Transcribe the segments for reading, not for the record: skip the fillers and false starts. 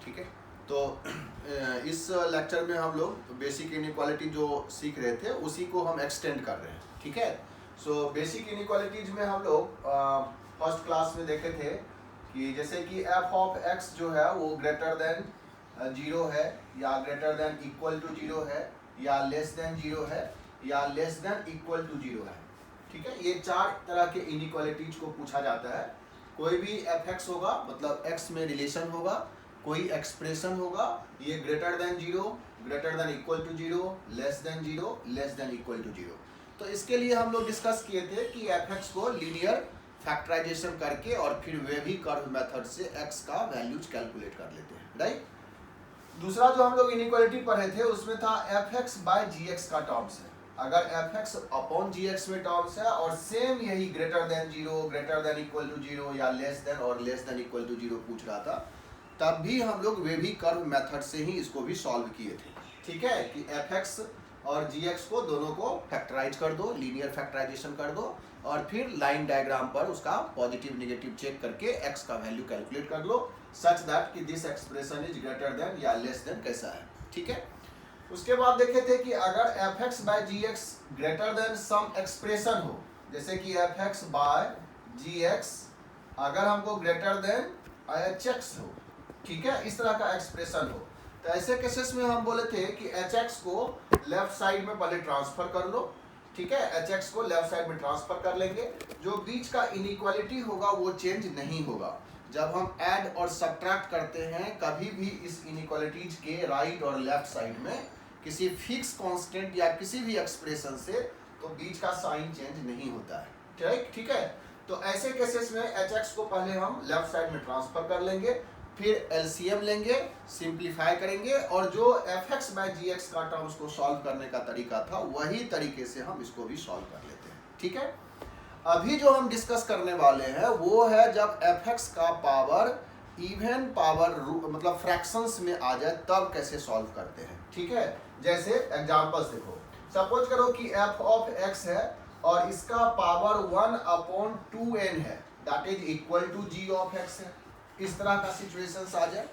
ठीक है। तो इस लेक्चर में हम लोग बेसिक इनइक्वालिटी जो सीख रहे थे उसी को हम एक्सटेंड कर रहे हैं, ठीक है। सो बेसिक इनइक्वालिटीज में हम लोग फर्स्ट क्लास में देखे थे कि जैसे कि एफ ऑफ एक्स जो है वो ग्रेटर देन 0 है, या ग्रेटर देन इक्वल टू 0 है, या लेस देन 0 है, या लेस देन इक्वल टू 0 है, ठीक है। ये 4 तरह के इनइक्वालिटीज को पूछा जाता है। कोई भी एफ एक्स होगा मतलब एक्स में रिलेशन होगा, कोई एक्सप्रेशन होगा, ये greater than 0, greater than equal to 0, less than 0, less than equal to 0। तो इसके लिए हम लोग डिस्कस किए थे कि एफ एक्स को लीनियर फैक्टराइजेशन करके और फिर वेवी कर्व मेथड से एक्स का वैल्यूज कैलकुलेट कर लेते हैं, राइट। दूसरा जो हम लोग इनइक्वालिटी पढ़े थे उसमें था f x by g x का टर्म्स है। अगर f x upon g x में टर्म्स है और सेम यही greater than 0, greater than equal to 0 या लेस देन और लेस देन इक्वल टू 0 पूछ रहा था, तब भी हम लोग वेवी कर्व मेथड से ही इसको भी सॉल्व किए थे, ठीक है। कि एफ एक्स और जी एक्स को दोनों को फैक्टराइज कर दो, लीनियर फैक्टराइजेशन कर दो, और फिर लाइन डायग्राम पर उसका पॉजिटिव नेगेटिव चेक करके एक्स का वैल्यू कैलकुलेट कर लो सच दैट कि this expression is greater than या लेस देन कैसा है, ठीक है। उसके बाद देखे थे कि अगर f x by g x greater then some expression हो, जैसे कि F x by g x अगर हमको ग्रेटर देन एच एक्स हो, ठीक है, इस तरह का एक्सप्रेशन हो, तो ऐसे केसेस में हम बोले थे कि एच एक्स को लेफ्ट साइड में पहले ट्रांसफर कर लो, ठीक है। एच एक्स को लेफ्ट साइड में ट्रांसफर कर लेंगे, जो बीच का इनइक्वालिटी होगा वो चेंज नहीं होगा। जब हम ऐड और सब्ट्रैक्ट करते हैं कभी भी इस इनइक्वालिटीज के राइट और लेफ्ट साइड में किसी फिक्स कांस्टेंट या किसी भी एक्सप्रेशन से, तो बीच का साइन चेंज नहीं होता है, ठीक है। तो ऐसे केसेस में एच एक्स को पहले हम लेफ्ट साइड में ट्रांसफर कर लेंगे, फिर एलसीएम लेंगे, सिंप्लीफाई करेंगे, और जो F x by g x का टर्म्स को सॉल्व करने का तरीका था वही तरीके से हम इसको भी सॉल्व कर लेते हैं, ठीक है। अभी जो हम डिस्कस करने वाले हैं वो है जब एफ एक्स का पावर इवन पावर मतलब फ्रैक्शंस में आ जाए तब कैसे सॉल्व करते हैं, ठीक है। जैसे एग्जांपल्स देखो, सपोज करो कि एफ ऑफ एक्स है और इसका पावर 1/2n है, that is equal to g of x है। इस तरह का सिचुएशंस आ जाए,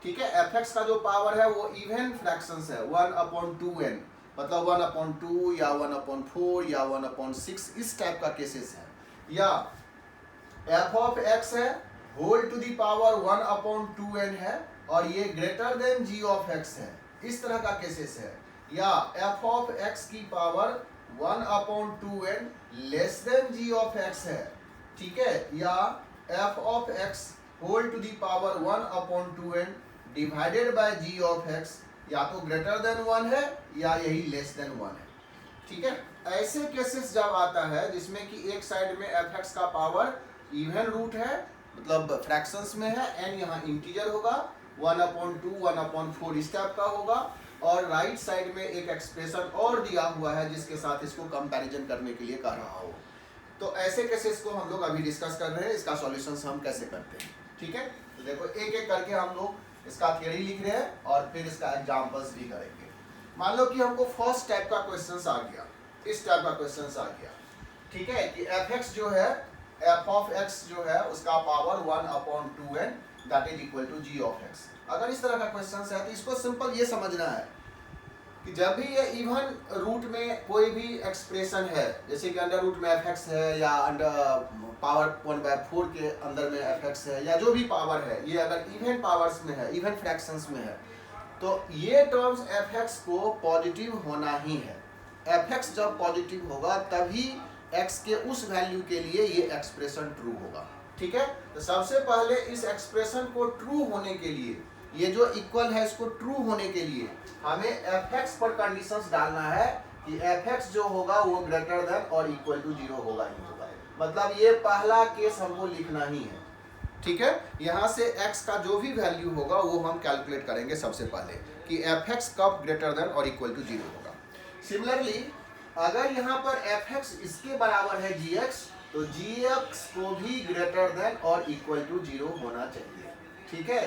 ठीक है। एफ एक्स का जो पावर है वो इवन फ्रैक्शंस है, 1/2n मतलब 1/2 या 1/4 या 1/6, इस टाइप का केसेस है। या एफ ऑफ एक्स है whole to the power 1/2n है और ये greater than g of x है, इस तरह का केसेस है। या एफ ऑफ एक्स की power 1/2n less than g of x है, ठीक है। या f of x whole to the power 1/2n divided by g of x या तो ग्रेटर देन 1 है या यही लेस देन 1 है, ठीक है। ऐसे केसेस जब आता है जिसमें कि एक साइड में एफ एक्स का पावर इवन रूट है मतलब फ्रैक्शंस में है, एन यहाँ इंटीजर होगा, 1/2 1/4 इस टाइप का होगा, और राइट साइड में एक एक्सप्रेशन और दिया हुआ है जिसके साथ इसको कंपैरिजन करने के लिए कह रहा हो। तो ऐसे केसेस को हम लोग अभी डिस्कस कर रहे हैं, इसका सॉल्यूशंस हम कैसे करते हैं, ठीक है। तो देखो एक एक करके हम लोग इसका थ्योरी लिख रहे हैं और फिर इसका एग्जांपल्स भी करेंगे। मान लो कि हमको फर्स्ट टाइप का क्वेश्चंस आ गया, इस टाइप का क्वेश्चंस आ गया, ठीक है, कि एफ एक्स जो है, एफ ऑफ एक्स जो है उसका power 1/2n that is equal to g of x. अगर इस तरह का क्वेश्चंस है तो इसको सिंपल ये समझना है कि जब भी ये इवन रूट में कोई भी एक्सप्रेशन है, जैसे कि अंडर रूट में एफ एक्स है या अंडर पावर 1/4 के अंदर में एफ एक्स है या जो भी पावर है, ये अगर इवन पावर्स में है, इवन फ्रैक्शंस में है, तो ये टर्म्स एफ एक्स को पॉजिटिव होना ही है। एफ एक्स जब पॉजिटिव होगा तभी एक्स के उस वैल्यू के लिए ये एक्सप्रेशन ट्रू होगा, ठीक है। तो सबसे पहले इस एक्सप्रेशन को ट्रू होने के लिए, ये जो इक्वल है इसको ट्रू होने के लिए हमें एफ एक्स पर कंडीशंस डालना है कि एफ एक्स जो होगा वो ग्रेटर देन और इक्वल टू 0 होगा ही होगा। मतलब ये पहला केस हमको लिखना ही है, ठीक है। यहाँ से x का जो भी वैल्यू होगा वो हम कैलकुलेट करेंगे सबसे पहले कि एफ एक्स कब ग्रेटर देन और इक्वल टू 0 होगा। सिमिलरली अगर यहाँ पर एफ एक्स इसके बराबर है जी एक्स, तो जी एक्स को भी ग्रेटर देन और इक्वल टू 0 होना चाहिए, ठीक है।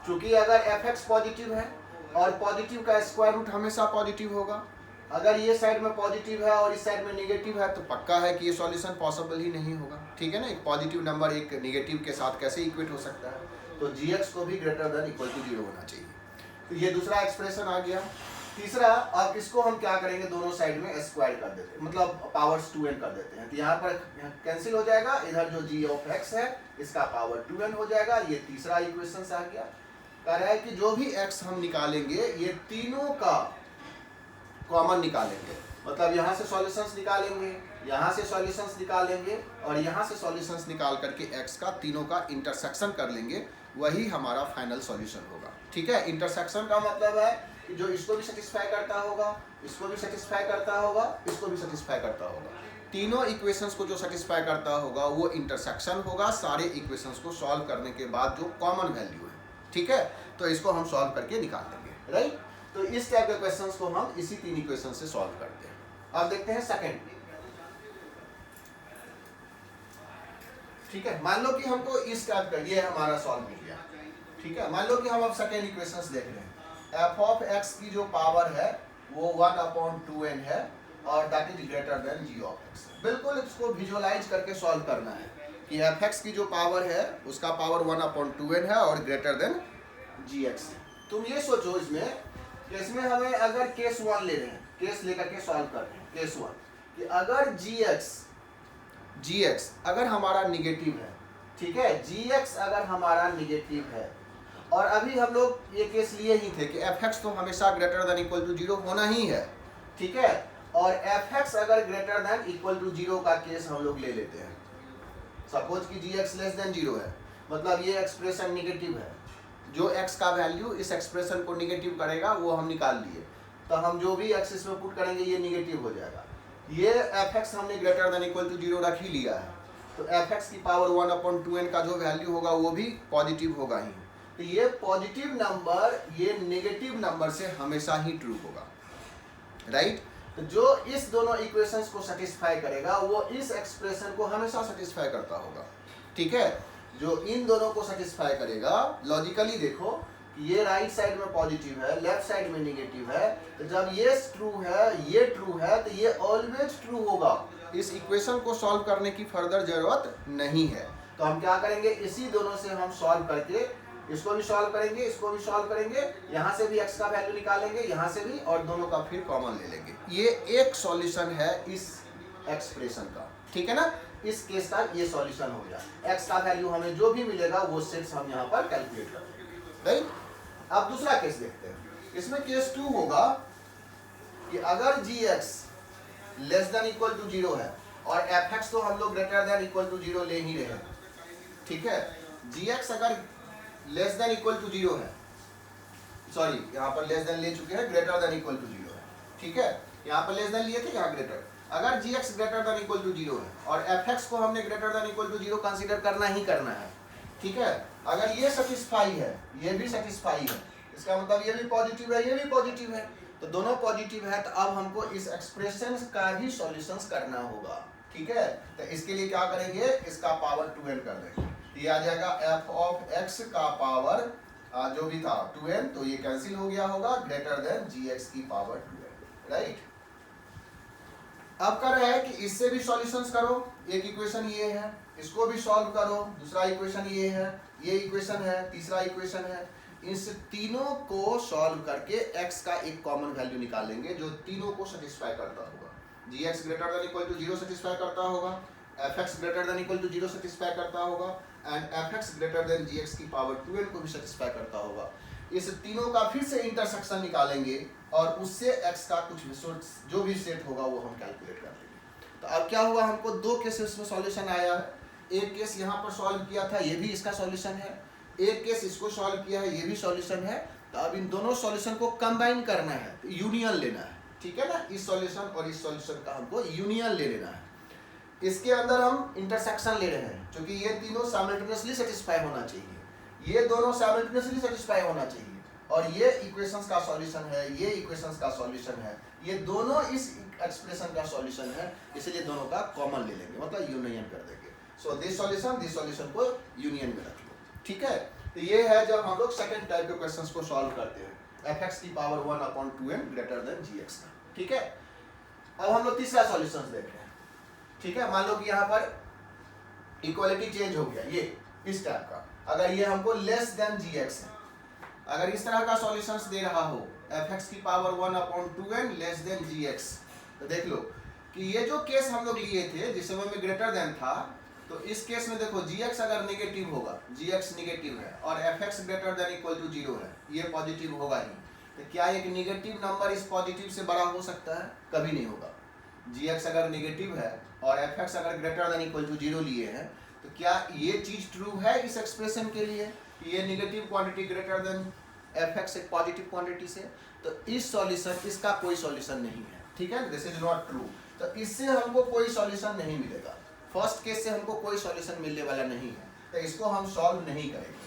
क्योंकि अगर एफ एक्स पॉजिटिव है और पॉजिटिव का स्क्वायर रूट हमेशा पॉजिटिव होगा, अगर ये साइड में पॉजिटिव है और इस साइड में नेगेटिव है तो पक्का है कि ये सॉल्यूशन पॉसिबल ही नहीं होगा, ठीक है ना। एक पॉजिटिव नंबर एक नेगेटिव के साथ कैसे इक्वेट हो सकता है, तो gx को भी ग्रेटर देन इक्वल टू 0 होना चाहिए। तो ये दूसरा एक्सप्रेशन आ गया। तीसरा, अब इसको हम क्या करेंगे, दोनों साइड में स्क्वायर कर देते हैं, मतलब पावर्स 2n कर देते हैं। तो यहाँ पर कैंसिल हो जाएगा, इधर जो g ऑफ x है इसका पावर 2n हो जाएगा। ये तीसरा इक्वेशन आ गया। कह रहा है कि जो भी x हम निकालेंगे ये तीनों का कॉमन निकालेंगे, मतलब यहाँ से सॉल्यूशंस निकालेंगे, यहाँ से सॉल्यूशंस निकालेंगे और यहाँ से सॉल्यूशंस निकाल करके x का तीनों का इंटरसेक्शन कर लेंगे, वही हमारा फाइनल सॉल्यूशन होगा, ठीक है। इंटरसेक्शन का मतलब है कि जो इसको भी सेटिस्फाई करता होगा, इसको भी सेटिस्फाई करता होगा, इसको भी सेटिस्फाई करता होगा। तीनों इक्वेशंस को जो सेटिस्फाई करता होगा वो इंटरसेक्शन होगा सारे इक्वेशंस को सॉल्व करने के बाद जो कॉमन वैल्यू है, ठीक है। तो इसको हम सॉल्व करके निकाल देंगे, राइट। तो इस टाइप के क्वेश्चंस को हम इसी 3 इक्वेशन से सॉल्व करते हैं। अब देखते हैं सेकंड, ठीक है। मान लो कि हमको इस टाइप का ये हमारा सॉल्व हो गया, ठीक है। मान लो कि हम अब सेकंड इक्वेशंस देख रहे हैं। f ऑफ x की जो पावर है वो 1/2n है और that is greater than g of x। बिल्कुल इसको विजुअलाइज करके सॉल्व करना है कि fx की जो पावर है उसका पावर 1/2n है और ग्रेटर देन gx। तुम ये सोचो इसमें हमें अगर केस 1 ले रहे हैं, केस लेकर के सॉल्व कर रहे हैं, केस 1 कि अगर gx अगर हमारा निगेटिव है, ठीक है, gx अगर हमारा निगेटिव है और अभी हम लोग ये केस लिए ही थे कि fx तो हमेशा ग्रेटर देन इक्वल टू 0 होना ही है, ठीक है। और fx अगर ग्रेटर देन इक्वल टू 0 का केस हम लोग ले लेते हैं। सपोज कि gx लेस देन 0 है, मतलब ये एक्सप्रेशन निगेटिव है, जो x का वैल्यू इस एक्सप्रेशन को निगेटिव करेगा वो हम निकाल लिए। तो हम जो भी x इसमें पुट करेंगे ये निगेटिव हो जाएगा। ये fx हमने ग्रेटर देन इक्वल टू 0 रख ही लिया है, तो fx की पावर 1/2n का जो वैल्यू होगा वो भी पॉजिटिव होगा ही। तो ये पॉजिटिव नंबर ये नेगेटिव नंबर से हमेशा ही ट्रू होगा, राइट। तो जो इस दोनों इक्वेशंस को सेटिस्फाई करेगा वो इस एक्सप्रेशन को हमेशा सेटिस्फाई करता होगा, ठीक है। जो इन दोनों को सेटिस्फाई करेगा, लॉजिकली देखो कि ये राइट साइड में पॉजिटिव है, लेफ्ट साइड में नेगेटिव है, तो जब ये ट्रू है तो ये ऑलवेज ट्रू होगा। इस इक्वेशन को सॉल्व करने की फर्दर जरूरत नहीं है। तो हम क्या करेंगे, इसी दोनों से हम सॉल्व करके इसको भी सॉल्व करेंगे, इसको भी सॉल्व करेंगे, यहाँ से भी x का वैल्यू निकालेंगे, यहाँ से भी, और दोनों का फिर कॉमन ले लेंगे। ये एक सॉल्यूशन है इस एक्सप्रेशन का, ठीक है ना। इस केस का ये सॉल्यूशन हो गया। x का वैल्यू हमें जो भी मिलेगा वो सेट्स हम यहाँ पर कैलकुलेट कर लेंगे, राइट। अब दूसरा केस देखते हैं। इसमें केस 2 होगा कि अगर gx less than equal to 0 है और fx तो हम लोग ग्रेटर देन इक्वल टू 0 ले ही रहे हैं, ठीक है। gx अगर लेस देन इक्वल टू 0 है, सॉरी यहाँ पर लेस देन ले चुके हैं, ग्रेटर देन इक्वल टू 0 है, ठीक है। यहाँ पर लेस देन लिए थे, यहाँ ग्रेटर। अगर gx greater than equal to 0 है और fx को हमने greater than equal to 0 consider करना ही करना है, ठीक है। अगर ये सेटिस्फाई है, ये भी सेटिस्फाई है, इसका मतलब ये भी पॉजिटिव है, ये भी पॉजिटिव है, तो दोनों पॉजिटिव है। तो अब हमको इस एक्सप्रेशन का भी सॉल्यूशंस करना होगा, ठीक है। तो इसके लिए क्या करेंगे, इसका पावर 2n कर देंगे। ये आ जाएगा f ऑफ x का पावर जो भी था 2n, तो ये कैंसिल हो गया होगा, ग्रेटर देन gx की पावर 2n, राइट। अब कर रहा है कि इससे भी सॉल्यूशंस करो। एक इक्वेशन ये है, इसको भी सॉल्व करो, दूसरा इक्वेशन ये है, ये इक्वेशन है, तीसरा इक्वेशन है। इस तीनों को सॉल्व करके x का एक कॉमन वैल्यू निकालेंगे जो तीनों को सेटिस्फाई करता होगा। gx greater than equal to 0 satisfy करता होगा, fx greater than equal to 0 satisfy करता होगा and fx greater than gx की पावर 2n को भी सेटिस्फाई करता होगा। इस तीनों का फिर से इंटरसेक्शन निकालेंगे और उससे x का कुछ जो भी सेट होगा वो हम कैलकुलेट कर लेंगे। तो अब क्या हुआ, हमको दो केसेस में सॉल्यूशन आया है। एक केस यहाँ पर सॉल्व किया था, ये भी इसका सॉल्यूशन है। एक केस इसको सॉल्व किया है, ये भी सॉल्यूशन है। तो अब इन दोनों सॉल्यूशन को कंबाइन करना है, तो यूनियन लेना है, ठीक है ना। इस सॉल्यूशन और इस सॉल्यूशन का हमको यूनियन ले लेना है। इसके अंदर हम इंटरसेक्शन ले रहे हैं, क्योंकि ये तीनों साइमल्टेनियसली सेटिस्फाई होना चाहिए, ये दोनों साइमल्टेनियसली सेटिस्फाई होना चाहिए। और ये इक्वेशंस का सॉल्यूशन है, ये इक्वेशंस का सॉल्यूशन है, ये दोनों इस एक्सप्रेशन का सॉल्यूशन है, इसलिए दोनों का कॉमन ले लेंगे, मतलब यूनियन कर देंगे। सो दिस सॉल्यूशन को यूनियन में रख लो, ठीक है। तो ये है जब हम लोग सेकंड टाइप के क्वेश्चंस को सॉल्व करते हैं, fx की power 1/2n greater than gx का, ठीक है। अब हम लोग तीसरा सॉल्यूशन देख रहे हैं, ठीक है। मान लो कि यहाँ पर इक्वालिटी चेंज हो गया, ये इस टाइप का, अगर ये हमको लेस देन gx है, अगर इस तरह का सॉल्यूशंस दे रहा हो fx की power 1/2n less then gx, तो देख लो कि ये जो केस हम लोग लिए थे जिस समय में ग्रेटर देन था, तो इस केस में देखो gx अगर नेगेटिव होगा, gx नेगेटिव है और fx greater than equal to 0 है, ये पॉजिटिव होगा ही, तो क्या एक नेगेटिव नंबर इस पॉजिटिव से बड़ा हो सकता है? कभी नहीं होगा। gx अगर नेगेटिव है और fx अगर ग्रेटर देन इक्वल टू 0 लिए हैं, तो क्या ये चीज ट्रू है इस एक्सप्रेशन के लिए कि ये negative quantity greater then fx एक पॉजिटिव क्वांटिटी से? तो इस सॉल्यूशन, इसका कोई सॉल्यूशन नहीं है, ठीक है, दिस इज नॉट ट्रू। तो इससे हमको कोई सॉल्यूशन नहीं मिलेगा, फर्स्ट केस से हमको कोई सॉल्यूशन मिलने वाला नहीं है, तो इसको हम सॉल्व नहीं करेंगे,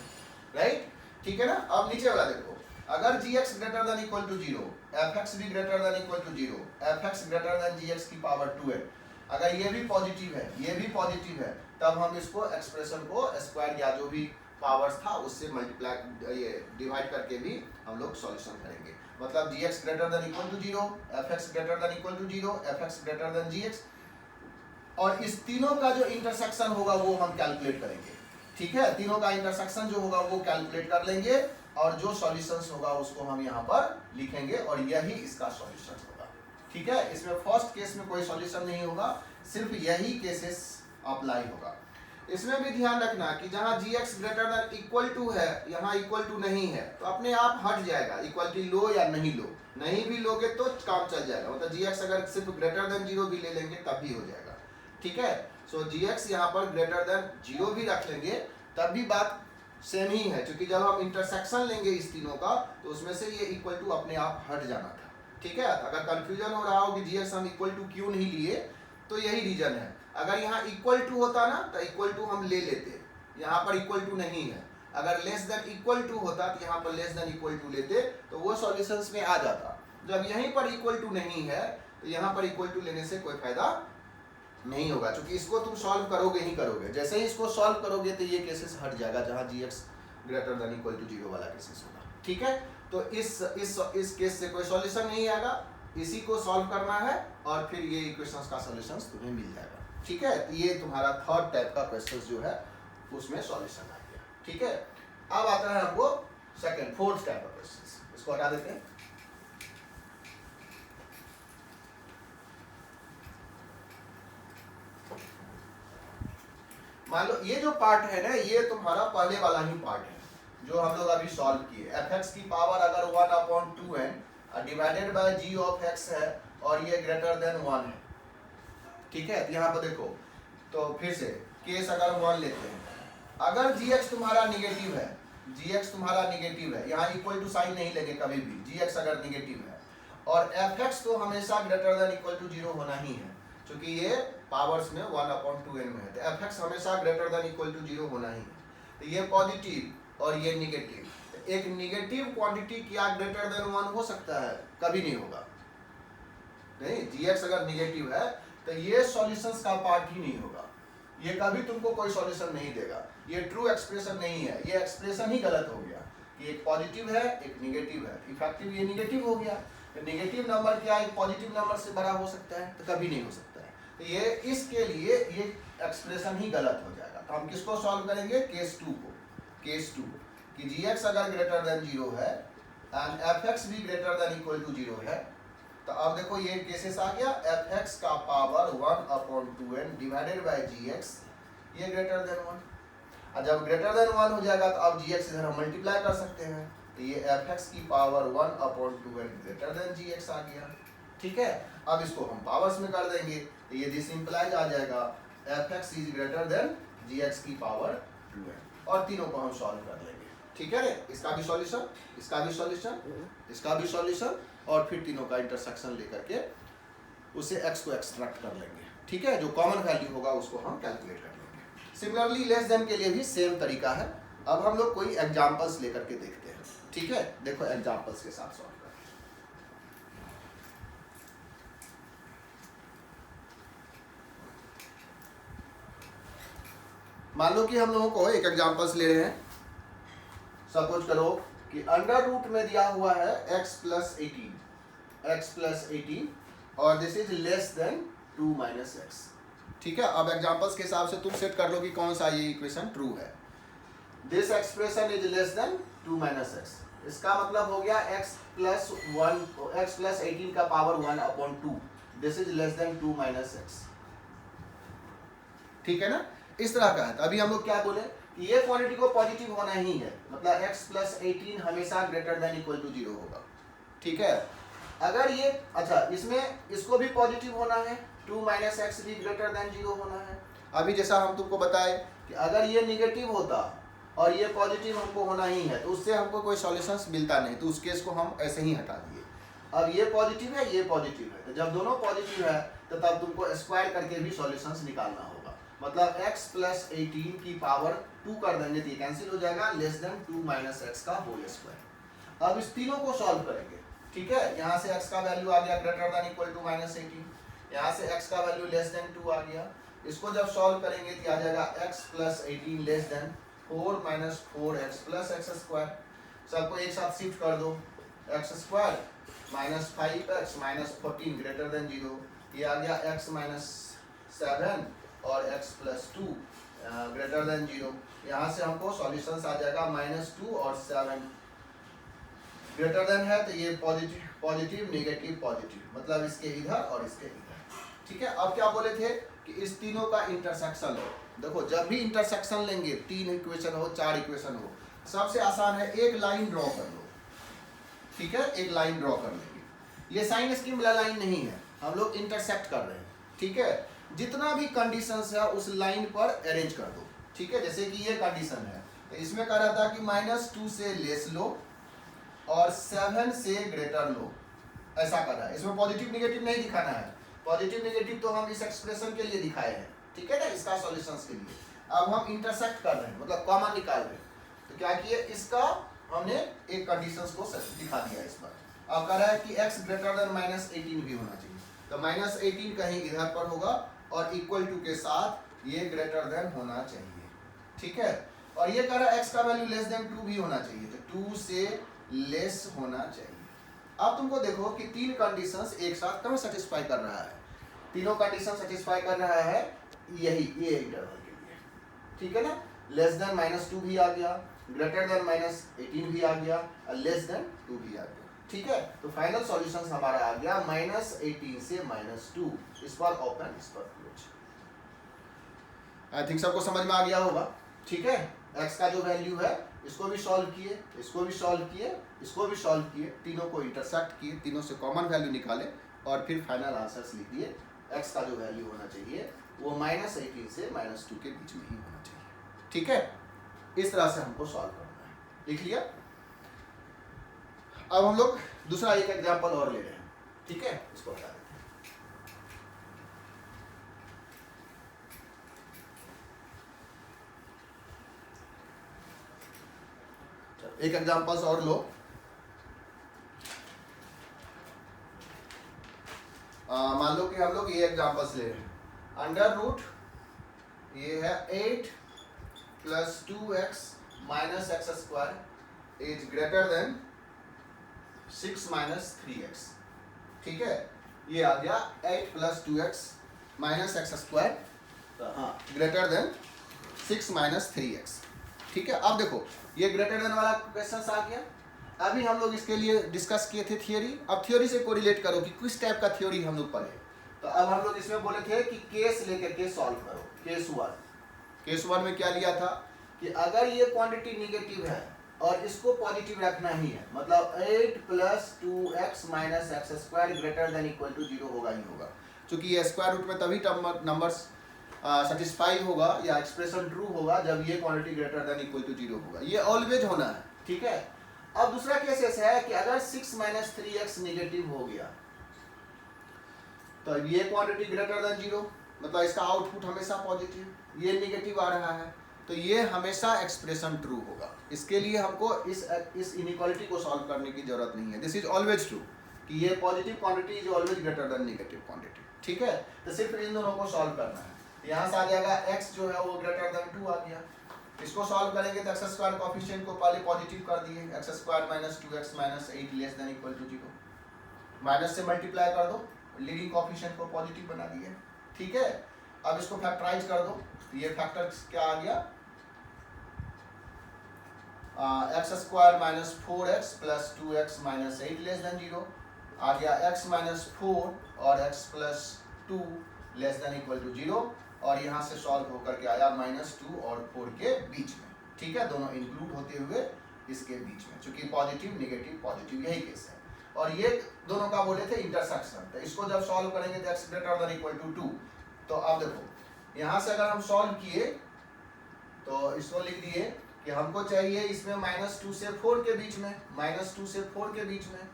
राइट, ठीक है ना। अब नीचे वाला देखो, अगर gx greater than equal to 0, fx भी greater than equal to 0, fx greater than gx की पावर 2 है, अगर ये भी पॉजिटिव है, ये भी पॉजिटिव है, तब हम इसको एक्सप्रेशन को स्क्वायर या जो भी पावर्स था उससे मल्टीप्लाई, ये डिवाइड करके भी हम लोग सॉल्यूशन करेंगे। मतलब gx greater than equal to 0, fx greater than equal to 0, fx greater than gx, और इस तीनों का जो इंटरसेक्शन होगा वो हम कैलकुलेट करेंगे, ठीक है। तीनों का इंटरसेक्शन जो होगा वो कैलकुलेट कर लेंगे और जो सॉल्यूशंस होगा उसको हम यहाँ पर लिखेंगे और यही इसका सॉल्यूशन होगा, ठीक है। इसमें फर्स्ट केस में कोई सॉल्यूशन नहीं होगा, सिर्फ यही केसेस अप्लाई होगा। इसमें भी ध्यान रखना कि जहाँ gx greater than equal to है, यहाँ इक्वल टू नहीं है, तो अपने आप हट जाएगा, इक्वलिटी लो या नहीं लो, नहीं भी लोगे तो काम चल जाएगा, मतलब gx अगर सिर्फ ग्रेटर देन 0 भी ले लेंगे तब भी हो जाएगा, ठीक है। सो gx यहाँ पर ग्रेटर देन 0 भी रख लेंगे तब भी बात सेम ही है, क्योंकि जब हम इंटरसेक्शन लेंगे इस तीनों का तो उसमें से ये इक्वल टू अपने आप हट जाना था, ठीक है। अगर कंफ्यूजन हो रहा हो कि gx हम इक्वल टू क्यों नहीं लिए, तो यही रीजन है। अगर यहाँ इक्वल टू होता ना तो इक्वल टू हम ले लेते, यहाँ पर इक्वल टू नहीं है, अगर लेस देन इक्वल टू होता तो यहाँ पर लेस देन इक्वल टू लेते तो वो सॉल्यूशंस में आ जाता। जब यहीं पर इक्वल टू नहीं है तो यहाँ पर इक्वल टू लेने से कोई फायदा नहीं होगा, क्योंकि इसको तुम सॉल्व करोगे ही करोगे, जैसे ही इसको सॉल्व करोगे तो ये केसेस हट जाएगा जहाँ gx greater than equal to 0 वाला केसेस होगा, ठीक है। तो इस केस से कोई सॉल्यूशन नहीं आएगा, इसी को सॉल्व करना है और फिर ये इक्वेशंस का सॉल्यूशंस तुम्हें मिल जाएगा, ठीक है। तो ये तुम्हारा थर्ड टाइप का क्वेश्चंस जो है उसमें सॉल्यूशन आ गया, ठीक है। अब आता है हमको सेकंड, फोर्थ टाइप का क्वेश्चंस, इसको हटा देते हैं। मान लो ये जो पार्ट है ना, ये तुम्हारा पहले वाला ही पार्ट है जो हम लोग अभी सॉल्व किए। fx की पावर अगर 1/2n divided bye g of x है और ये ग्रेटर देन 1 है, ठीक है। तो यहाँ पर देखो, तो फिर से केस अगर 1 लेते हैं, अगर gx तुम्हारा निगेटिव है, gx तुम्हारा निगेटिव है, यहाँ इक्वल टू साइन नहीं लेंगे कभी भी, gx अगर निगेटिव है और fx तो हमेशा ग्रेटर देन इक्वल टू 0 होना ही है, क्योंकि ये पावर्स में 1/2n में है, तो fx हमेशा ग्रेटर देन इक्वल टू 0 होना ही है। तो ये पॉजिटिव और ये निगेटिव, एक निगेटिव क्वांटिटी क्या ग्रेटर देन 1 हो सकता है? कभी नहीं होगा, नहीं। gx अगर निगेटिव है तो ये सॉल्यूशंस का पार्ट ही नहीं होगा, ये कभी तुमको कोई सॉल्यूशन नहीं देगा, ये ट्रू एक्सप्रेशन नहीं है, ये एक्सप्रेशन ही गलत हो गया कि एक पॉजिटिव है एक निगेटिव है, इफेक्टिव ये निगेटिव हो गया। नेगेटिव नंबर क्या एक पॉजिटिव नंबर से बड़ा हो सकता है? तो कभी नहीं हो सकता है। तो ये इसके लिए ये एक्सप्रेशन ही गलत हो जाएगा। तो हम किसको सॉल्व करेंगे? केस 2 को। केस 2 कि gx अगर ग्रेटर देन 0 है एंड fx भी ग्रेटर देन इक्वल टू 0 है, तो अब देखो ये केसेस आ गया, fx का power 1/2n divided bye gx, ये ग्रेटर देन 1। और जब ग्रेटर देन 1 हो जाएगा तो अब gx इधर हम मल्टीप्लाई कर सकते हैं, तो ये fx की power 1/2n greater than gx आ गया, ठीक है। अब इसको हम पावर्स में कर देंगे तो ये दिस इंप्लाइज आ जाएगा fx is greater than gx की पावर 2n, और तीनों को हम सॉल्व कर लेंगे, ठीक है। इसका भी सॉल्यूशन, इसका भी सॉल्यूशन, इसका भी सॉल्यूशन, और फिर तीनों का इंटरसेक्शन लेकर के उसे x को एक्सट्रैक्ट कर लेंगे, ठीक है। जो कॉमन वैल्यू होगा उसको हम कैलकुलेट कर लेंगे। सिमिलरली लेस देन के लिए भी सेम तरीका है। अब हम लोग कोई एग्जांपल्स लेकर के देखते हैं, ठीक है। देखो एग्जांपल्स के साथ सॉल्व करते हैं। मान लो कि हम लोगों को एक एग्जांपल्स ले रहे हैं। सपोज करो कि अंडर रूट में दिया हुआ है x + 18, और this is less than 2 minus x. ठीक है, अब एग्जांपल्स के हिसाब से तुम सेट कर लो कि कौन सा ये इक्वेशन ट्रू है। This expression is less than 2 minus x, इसका मतलब हो गया x प्लस 18 का power 1/2, this is less than 2 minus x. ठीक है ना, इस तरह का है। तो अभी हम लोग क्या बोले कि ये क्वांटिटी को पॉजिटिव होना ही है, मतलब x प्लस 18 हमेशा ग्रेटर देन इक्वल टू 0 होगा। ठीक है, अगर ये अच्छा इसमें इसको भी पॉजिटिव होना है, 2 माइनस एक्स भी ग्रेटर देन 0 होना है। अभी जैसा हम तुमको बताए कि अगर ये निगेटिव होता और ये पॉजिटिव हमको होना ही है तो उससे हमको कोई सॉल्यूशंस मिलता नहीं, तो उस केस को हम ऐसे ही हटा दिए। अब ये पॉजिटिव है, ये पॉजिटिव है, तो जब दोनों पॉजिटिव है तो तब तुमको स्क्वायर करके भी सॉल्यूशंस निकालना होगा। मतलब x प्लस 18 की पावर 2 कर देंगे तो ये कैंसिल हो जाएगा, लेस देन 2 माइनस एक्स का होल स्क्वायर। अब इस तीनों को सॉल्व करेंगे। ठीक है, यहाँ से x का वैल्यू आ गया greater than equal to minus 18, यहाँ से x का वैल्यू लेस देन 2 आ गया। इसको जब सॉल्व करेंगे तो आ जाएगा x plus 18 less than 4 minus 4x plus x square. सबको एक साथ शिफ्ट कर दो, x square minus 5x minus 14 greater than 0, ये आ गया x माइनस 7 और x प्लस 2 ग्रेटर देन 0। यहाँ से हमको सॉल्यूशंस आ जाएगा -2 और 7 ग्रेटर देन है, तो ये पॉजिटिव पॉजिटिव नेगेटिव पॉजिटिव, मतलब इसके इधर और इसके इधर। ठीक है, अब क्या बोले थे कि इस तीनों का इंटरसेक्शन लो। देखो जब भी इंटरसेक्शन लेंगे, 3 इक्वेशन हो 4 इक्वेशन हो, सबसे आसान है एक लाइन ड्रॉ कर लो। ठीक है, एक लाइन ड्रॉ कर लेंगे। ये साइन स्कीम वाला लाइन नहीं है, हम लोग इंटरसेक्ट कर रहे हैं। ठीक है, जितना भी कंडीशंस है उस लाइन पर अरेंज कर दो। ठीक है, जैसे कि ये कंडीशन है तो इसमें कह रहा था कि -2 से लेस लो और 7 से ग्रेटर लो, ऐसा कर रहा है। इसमें पॉजिटिव नेगेटिव नहीं दिखाना है, पॉजिटिव नेगेटिव तो हम इस एक्सप्रेशन के लिए दिखाए हैं। ठीक है ना, इसका सॉल्यूशंस के लिए। अब हम इंटरसेक्ट कर रहे हैं, मतलब कॉमन निकाल रहे हैं, तो क्या किए इसका हमने एक कंडीशंस को दिखा दिया इस पर। अब कह रहा है कि x ग्रेटर देन -18 भी होना चाहिए, तो -18 कहीं इधर पर होगा और इक्वल टू के साथ ये ग्रेटर देन होना चाहिए। ठीक है, और ये कह रहा है x का वैल्यू लेस देन 2 भी होना चाहिए, तो 2 से लेस होना चाहिए। अब तुमको देखो कि 3 कंडीशंस एक साथ कहाँ सेटिस्फाई कर रहा है, तीनों कंडीशन सेटिस्फाई कर रहा है यही ये इंटरवल के लिए। ठीक है ना, लेस देन -2 भी आ गया, ग्रेटर देन -18 भी आ गया और लेस देन 2 भी आ गया। ठीक है, तो फाइनल सॉल्यूशंस हमारा आ गया -18 से -2, इस पर ओपन इस पर क्लोज। आई थिंक सबको समझ में आ गया होगा। ठीक है, x का जो वैल्यू है इसको भी सॉल्व किए, इसको भी सॉल्व किए, इसको भी सॉल्व किए, तीनों को इंटरसेक्ट किए, तीनों से कॉमन वैल्यू निकाले और फिर फाइनल आंसर्स लिख दिए। x का जो वैल्यू होना चाहिए वो -18 से -2 के बीच में ही होना चाहिए। ठीक है, इस तरह से हमको सॉल्व करना है, लिख लिया। अब हम लोग दूसरा एक एग्जांपल और ले रहे हैं। ठीक है, इसको हटा देते हैं। एक एग्जांपल्स और लो। मान लो कि हम लोग ये एग्जांपल्स ले रहे हैं, अंडर रूट ये है 8 plus 2x minus x square is greater than 6 minus 3x। ठीक है, ये आ गया 8 plus 2x minus x square greater then 6 minus 3x। ठीक है, अब देखो ये ग्रेटर देन वाला क्वेश्चन आ गया। अभी हम लोग इसके लिए डिस्कस किए थे थियोरी, अब थियोरी से कोरिलेट करो कि किस टाइप का थियोरी हम लोग पढ़े। तो अब हम लोग इसमें बोले थे कि केस लेकर के सॉल्व करो। केस 1 में क्या लिया था कि अगर ये क्वांटिटी निगेटिव है और इसको पॉजिटिव रखना ही है, मतलब 8 plus 2x minus x square greater than equal to 0 होगा ही होगा, क्योंकि ये स्क्वायर रूट में तभी नंबर्स सेटिस्फाई होगा या एक्सप्रेशन ट्रू होगा जब ये quantity greater than equal to 0 होगा, ये ऑलवेज होना है। ठीक है, अब दूसरा केस ऐसा है कि अगर 6 माइनस 3x निगेटिव हो गया तो ये क्वांटिटी ग्रेटर देन 0, मतलब इसका आउटपुट हमेशा पॉजिटिव, ये निगेटिव आ रहा है तो ये हमेशा एक्सप्रेशन ट्रू होगा। इसके लिए हमको इस इनइक्वालिटी को सॉल्व करने की जरूरत नहीं है, दिस इज ऑलवेज ट्रू कि ये positive quantity is always greater than negative quantity. ठीक है, तो सिर्फ इन दोनों को सॉल्व करना है। यहाँ से आ जाएगा x जो है वो ग्रेटर देन 2 आ गया, इसको सॉल्व करेंगे तो एक्स स्क्वायर कोएफिशिएंट को पहले पॉजिटिव कर दिए, x square minus 2x minus 8 less than equal to 0, minus से मल्टीप्लाई कर दो लीडिंग कोएफिशिएंट को पॉजिटिव बना दिए, ठीक है। अब इसको फैक्टराइज कर दो, ये फैक्टर क्या आ गया, x square minus 4x plus 2x minus 8 less than 0 आ गया, x माइनस 4 और x plus 2 less than equal to 0, और यहाँ से सॉल्व होकर के आया -2 और 4 के बीच में, ठीक है, दोनों इंक्लूड होते हुए इसके बीच में, चूंकि पॉजिटिव नेगेटिव पॉजिटिव यही केस है। और ये दोनों का बोले थे इंटरसेक्शन, तो इसको जब सॉल्व करेंगे तो x greater than equal to 2, तो अब देखो यहाँ से अगर हम सॉल्व किए तो इसको लिख दिए कि हमको चाहिए इसमें -2 से 4 के बीच में, -2 से 4 के बीच में,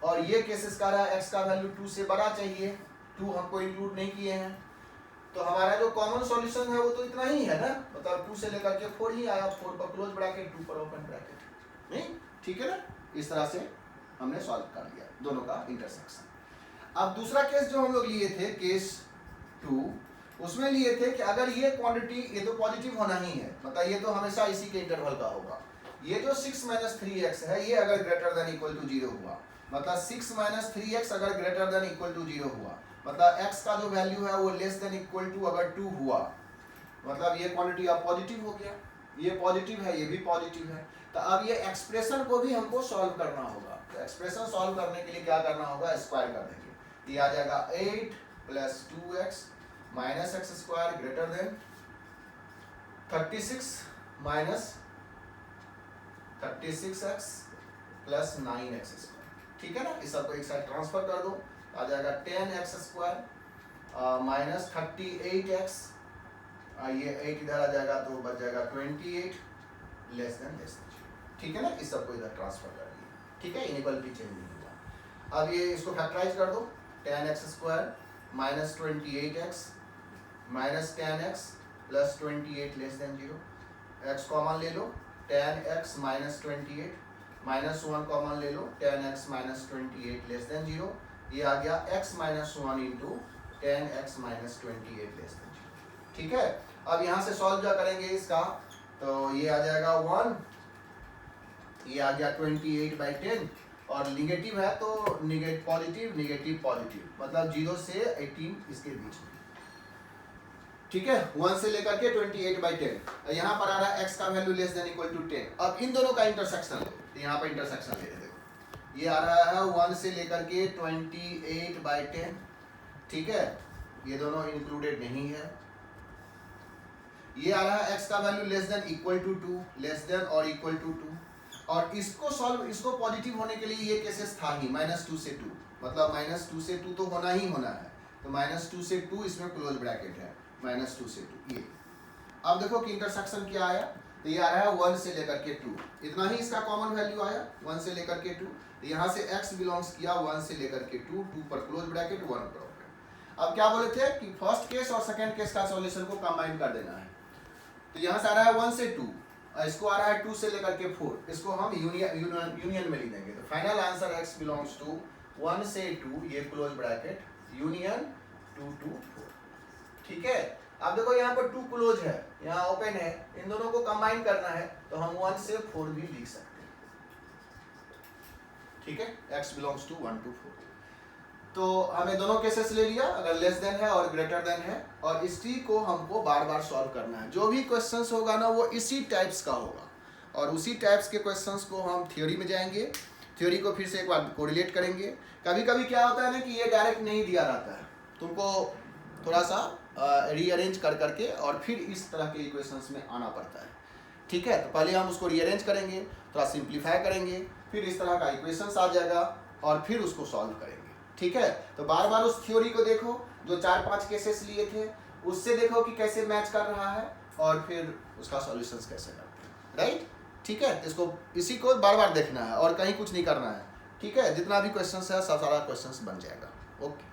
और ये केसेस का रहा x का वैल्यू 2 से बड़ा चाहिए, 2 हमको इंक्लूड नहीं किए हैं, तो हमारा जो कॉमन सॉल्यूशन है वो तो इतना ही है ना, मतलब 2 से लेकर के 4 ही आया, 4 पर क्लोज ब्रैकेट 2 पर ओपन ब्रैकेट, नहीं, ठीक है ना। इस तरह से हमने सॉल्व कर लिया दोनों का इंटरसेक्शन। अब दूसरा केस जो हम लोग लिए थे, केस 2, उसमें लिए थे कि अगर ये क्वांटिटी, ये तो पॉजिटिव होना ही है, मतलब ये तो हमेशा इसी के इंटरवल का होगा, ये जो 6 - 3x है ये अगर ग्रेटर देन इक्वल टू 0 हुआ, मतलब 6 - 3x अगर ग्रेटर देन इक्वल टू 0 हुआ, मतलब x का जो वैल्यू है वो लेस देन इक्वल टू अगर 2 हुआ, मतलब ये क्वांटिटी अब पॉजिटिव हो गया, ये पॉजिटिव है, ये भी पॉजिटिव है, तो अब ये एक्सप्रेशन को भी हमको सॉल्व करना होगा। तो एक्सप्रेशन सॉल्व करने के लिए क्या करना होगा, स्क्वायर कर देंगे, ये आ जाएगा 8 + 2x minus x square greater then 36 minus 36x plus 9x square, ठीक है ना। इस सबको एक साइड ट्रांसफर कर दो, आ जाएगा 10x स्क्वायर माइनस 38x, ये 8 इधर आ जाएगा तो बच जाएगा 28 लेस देन, ठीक है ना। इस सबको इधर ट्रांसफर कर दिए, ठीक है, इनइक्वालिटी चेंज नहीं हुआ। अब ये इसको फैक्टराइज कर दो, 10x square minus 28x minus 10x plus 28 less than 0, x common ले लो, 10x माइनस 28 माइनस 1 कॉमन ले लो, 10x माइनस 28 लेस देन 0, ये आ गया x minus 1 into 10x minus 28 less than 0, ठीक है। अब यहाँ से सॉल्व क्या करेंगे इसका, तो ये आ जाएगा 1, ये आ गया 28/10, और निगेटिव है तो पॉजिटिव नेगेटिव पॉजिटिव, मतलब 0 से 18 इसके बीच में, ठीक है, 1 से लेकर के 28/10। यहाँ पर आ रहा है x का value less than equal to 10। अब इन दोनों का इंटरसेक्शन लो, तो यहाँ पर इंटरसेक्शन ले देखो, ये आ रहा है 1 से लेकर के 28/10, ठीक है, ये दोनों इंक्लूडेड नहीं है। ये आ रहा है x का value less than equal to 2, less than और इक्वल टू 2, और इसको सॉल्व, इसको पॉजिटिव होने के लिए ये केसेस था ही, -2 से 2, मतलब -2 से 2 तो होना ही होना है, तो -2 से 2 इसमें क्लोज ब्रैकेट है, -2 से 2 ये। अब देखो कि इंटरसेक्शन क्या आया, तो ये आ रहा है 1 से लेकर के 2, इतना ही इसका कॉमन वैल्यू आया, 1 से लेकर के 2, तो यहाँ से x बिलोंग्स किया 1 से लेकर के 2, 2 पर क्लोज ब्रैकेट 1 पर ओपन। अब क्या बोले थे कि फर्स्ट केस और सेकंड केस का सॉल्यूशन को कंबाइन कर देना है, तो यहाँ से आ रहा है 1 से 2, इसको आ रहा है 2 से लेकर के 4, इसको हम यूनियन में लिख देंगे, तो final answer x belongs to 1 से 2, ये क्लोज ब्रैकेट यूनियन 2 to 4, ठीक है। अब देखो यहाँ पर 2 क्लोज है, यहाँ ओपन है, इन दोनों को कंबाइन करना है, तो हम 1 से 4 भी लिख सकते हैं, ठीक है, x बिलोंग्स टू 1 to 4। तो हमें दोनों केसेस ले लिया, अगर लेस देन है और ग्रेटर देन है, और इसी को हमको बार बार सॉल्व करना है। जो भी क्वेश्चंस होगा ना वो इसी टाइप्स का होगा, और उसी टाइप्स के क्वेश्चंस को हम थ्योरी में जाएंगे, थ्योरी को फिर से एक बार कोरिलेट करेंगे। कभी कभी क्या होता है ना कि ये डायरेक्ट नहीं दिया रहता है, तुमको थोड़ा सा रीअरेंज कर करके और फिर इस तरह के इक्वेशंस में आना पड़ता है, ठीक है। तो पहले हम उसको रीअरेंज करेंगे, थोड़ा सिंप्लीफाई करेंगे, फिर इस तरह का इक्वेशंस आ जाएगा और फिर उसको सॉल्व करेंगे, ठीक है। तो बार बार उस थ्योरी को देखो, जो 4-5 केसेस लिए थे उससे देखो कि कैसे मैच कर रहा है, और फिर उसका सॉल्यूशंस कैसे करते हैं, राइट, ठीक है। इसको इसी को बार बार देखना है और कहीं कुछ नहीं करना है, ठीक है। जितना भी क्वेश्चंस है सब सारा क्वेश्चंस बन जाएगा, ओके।